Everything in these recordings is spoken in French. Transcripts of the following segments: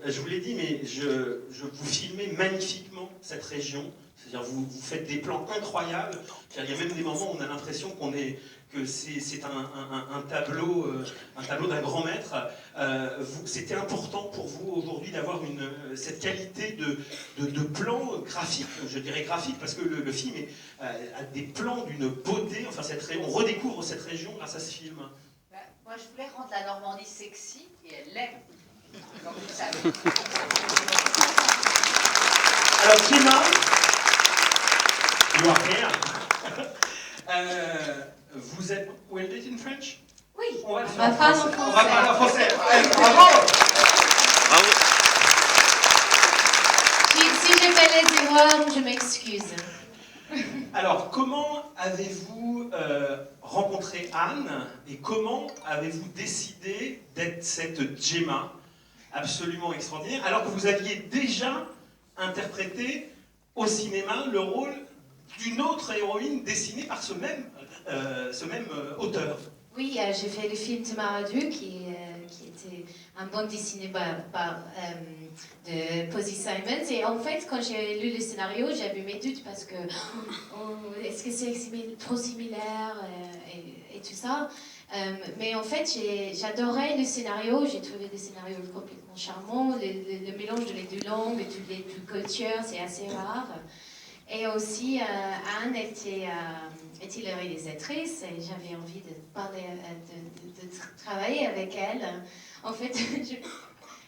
je vous l'ai dit, mais vous filmez magnifiquement cette région. C'est-à-dire vous faites des plans incroyables. Il y a même des moments où on a l'impression que c'est un tableau d'un grand maître. C'était important pour vous aujourd'hui d'avoir cette qualité de plan graphique, je dirais graphique, parce que le film a des plans d'une beauté. Enfin, on redécouvre cette région grâce à ce film. Moi, je voulais rendre la Normandie sexy, et elle l'est. Comme vous savez. Alors, Clément, you are here. Vous êtes well did in French? Oui, on va le faire en français. On va parler en français. Bravo! Bravo. Si j'ai fait les erreurs, je m'excuse. Alors, comment avez-vous rencontré Anne et comment avez-vous décidé d'être cette Gemma absolument extraordinaire, alors que vous aviez déjà interprété au cinéma le rôle d'une autre héroïne dessinée par ce même auteur? Oui, j'ai fait le film Tamaradu qui était un bon dessiné de Posy Simons. Et en fait, quand j'ai lu le scénario, j'avais mes doutes parce que est-ce que c'est trop similaire et tout ça. Mais en fait, j'adorais le scénario. J'ai trouvé le scénario complètement charmant. Le mélange de les deux langues, de les deux cultures, c'est assez rare. Et aussi, Anne était la réalisatrice et j'avais envie de parler, de travailler avec elle. En fait,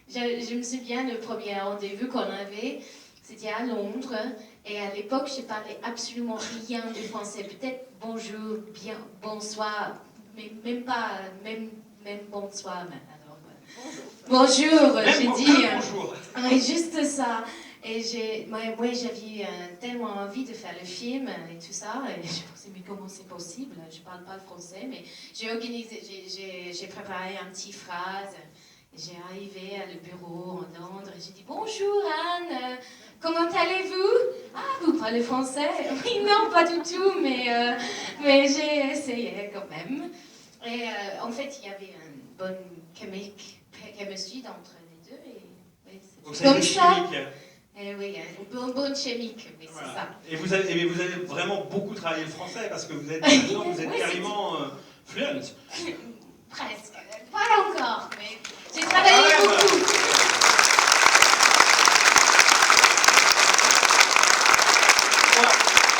je me souviens, le premier rendez-vous qu'on avait, c'était à Londres. Et à l'époque, je parlais absolument rien de français. Peut-être bonjour, bien, bonsoir, mais même pas, même bonsoir. Alors, bonjour, j'ai dit. Bonjour. Oui, juste ça. Et j'avais tellement envie de faire le film et tout ça. Et je pensais, mais comment c'est possible? Je ne parle pas le français, mais j'ai préparé un petit phrase. J'ai arrivé à le bureau en Londres et j'ai dit, bonjour Anne, comment allez-vous? Ah, vous parlez français? Oui, non, pas du tout, mais j'ai essayé quand même. Et en fait, il y avait une bonne chemistry entre les deux. Donc c'est comme ça. Chimique. Oui, une bonne chimique, mais voilà. C'est ça. Et vous avez vraiment beaucoup travaillé le français parce que vous êtes oui, carrément fluent. Presque. Pas encore, mais j'ai travaillé beaucoup.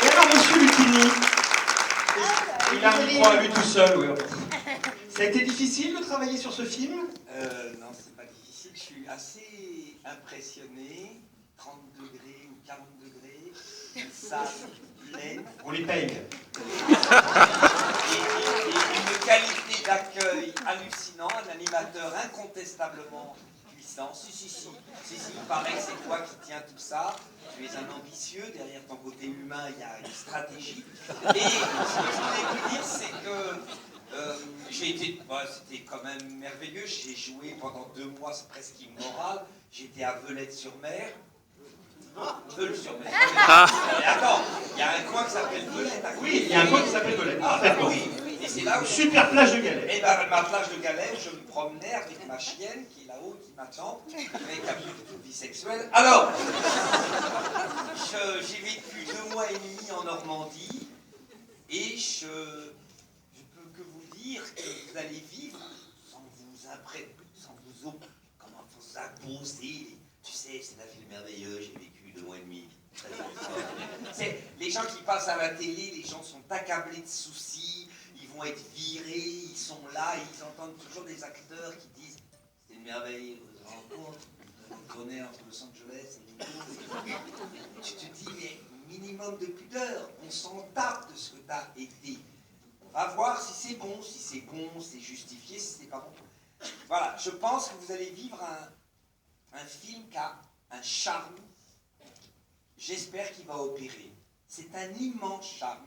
Et alors, monsieur Lucchini, il a un micro à lui tout seul. Oui. Ça a été difficile de travailler sur ce film? Non, c'est pas difficile. Je suis assez impressionné. 30 degrés ou 40 degrés, une salle pleine. On les paye. Et une qualité d'accueil hallucinant, un animateur incontestablement puissant. Si, il paraît que c'est toi qui tiens tout ça. Tu es un ambitieux, derrière ton côté humain, il y a une stratégie. Et ce que je voulais vous dire, c'est que c'était quand même merveilleux. J'ai joué pendant 2 mois, c'est presque immoral. J'étais à Velette-sur-Mer. Veule-sur-Mer. Attends, il y a un coin qui s'appelle Velette. Oui, il y a un coin qui s'appelle Velette. Oui. Et c'est là où super plage de Galets. Et bien, ma plage de Galets, je me promenais avec ma chienne qui est là-haut, qui m'attend, avec un peu de vie sexuelle. Alors, j'ai vécu 2 mois et demi en Normandie et je peux que vous dire que vous allez vivre sans vous imposer. Tu sais, c'est la ville merveilleuse, j'ai vécu 2 mois et demi. Les gens qui passent à la télé, les gens sont accablés de soucis, ils vont être virés, ils sont là, et ils entendent toujours des acteurs qui disent c'est une merveille, rencontre, on connaît entre Los Angeles et New York. Tu te dis, mais minimum de pudeur, on s'en tape de ce que tu as été. On va voir si c'est bon, c'est justifié, si c'est pas bon. Voilà, je pense que vous allez vivre un film qui a un charme. J'espère qu'il va opérer. C'est un immense charme.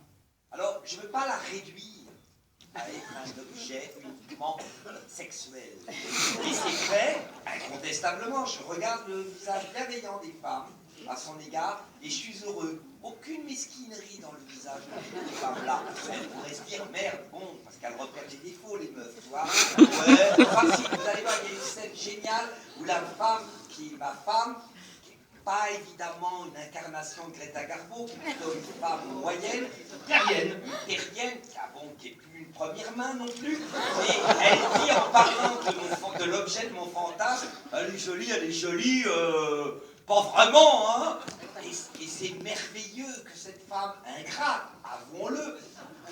Alors, je ne veux pas la réduire à être un objet uniquement sexuel. Et c'est vrai, incontestablement, je regarde le visage bienveillant des femmes à son égard et je suis heureux. Aucune mesquinerie dans le visage de ces femmes-là. Elles pourraient se dire, merde, bon, parce qu'elles repèrent des défauts, les meufs, tu vois. Enfin, si, vous allez voir, il y a une scène géniale où la ma femme, qui n'est pas évidemment une incarnation de Greta Garbo, qui est plutôt une femme moyenne, Terrienne. qui n'est plus une première main non plus. Et elle dit en parlant de l'objet de mon fantasme, elle est jolie, pas vraiment, hein. Et c'est merveilleux que cette femme ingrate, avouons-le,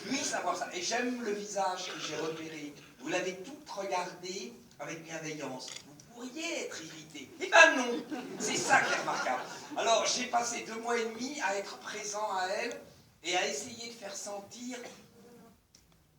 puisse avoir ça. Et j'aime le visage que j'ai repéré. Vous l'avez toute regardé avec bienveillance. Vous pourriez être irrité. Eh ben non, c'est ça qui est remarquable. Alors j'ai passé 2 mois et demi à être présent à elle et à essayer de faire sentir,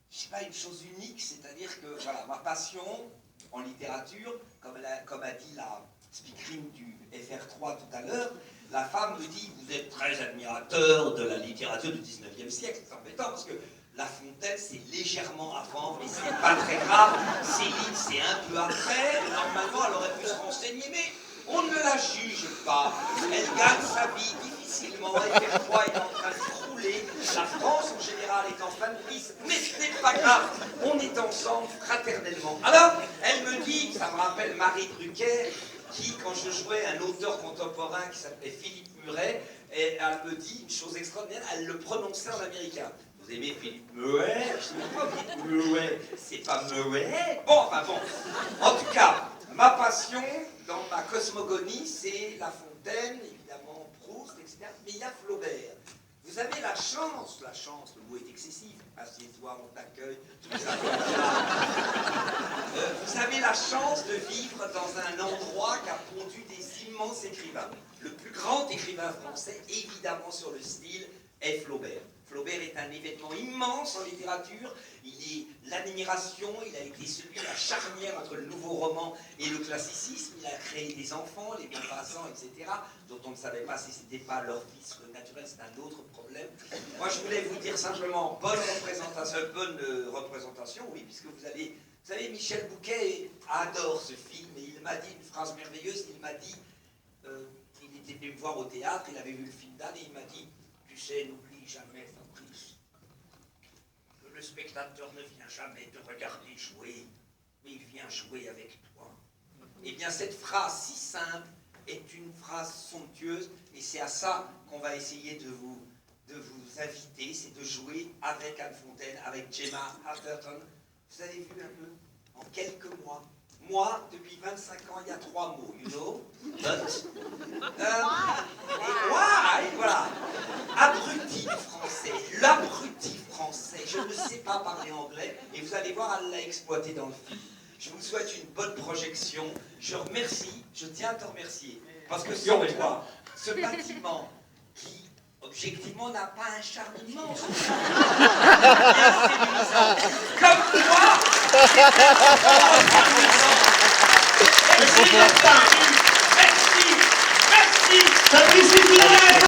je sais pas, une chose unique, c'est-à-dire que voilà, ma passion en littérature, comme a dit la speakerine du FR3 tout à l'heure, la femme me dit, vous êtes très admirateur de la littérature du 19e siècle. C'est embêtant parce que La Fontaine, c'est légèrement avant, mais c'est pas très grave. Céline, c'est un peu après. Normalement, elle aurait pu se renseigner, mais on ne la juge pas. Elle gagne sa vie difficilement. FR3 est en train de crouler. La France, en général, est en fin de crise. Mais ce n'est pas grave. On est ensemble fraternellement. Alors, elle me dit, ça me rappelle Marie Drucker, qui, quand je jouais un auteur contemporain qui s'appelait Philippe Muret, et elle me dit une chose extraordinaire, elle le prononçait en américain. Vous aimez Philippe Muret? Je ne sais pas Philippe Muret, c'est pas Muret. Bon, enfin bon. En tout cas, ma passion dans ma cosmogonie, c'est La Fontaine, évidemment Proust, etc. Mais il y a Flaubert. Vous avez la chance, le mot est excessif, assieds-toi, on t'accueille, tout ça. Vous avez la chance de vivre dans un endroit qui a pondu des immenses écrivains. Le plus grand écrivain français, évidemment sur le style, est Flaubert. Flaubert est un événement immense en littérature, il est l'admiration, il a été celui de la charnière entre le nouveau roman et le classicisme, il a créé des enfants, les bien-passants, etc., dont on ne savait pas si c'était pas leur fils naturel, c'est un autre problème. Moi je voulais vous dire simplement bonne représentation, oui, puisque vous savez, Michel Bouquet adore ce film, et il m'a dit une phrase merveilleuse, il m'a dit, il était venu me voir au théâtre, il avait vu le film d'Anne, et il m'a dit, tu sais, n'oublie jamais, Fabrice, que le spectateur ne vient jamais te regarder jouer, mais il vient jouer avec toi. Eh bien, cette phrase si simple est une phrase somptueuse, et c'est à ça qu'on va essayer de vous inviter, c'est de jouer avec Anne Fontaine, avec Gemma Arterton. Vous avez vu un peu, en quelques mois. Moi, depuis 25 ans, il y a 3 mots, you know, but, et voilà, abruti du français, l'abruti français, je ne sais pas parler anglais, et vous allez voir, elle l'a exploité dans le film. Je vous souhaite une bonne projection, je tiens à te remercier, parce que sans toi, ce bâtiment qui, objectivement, n'a pas un charme immense, bien séduisant, comme toi, merci, merci, merci. Fabrice Florent.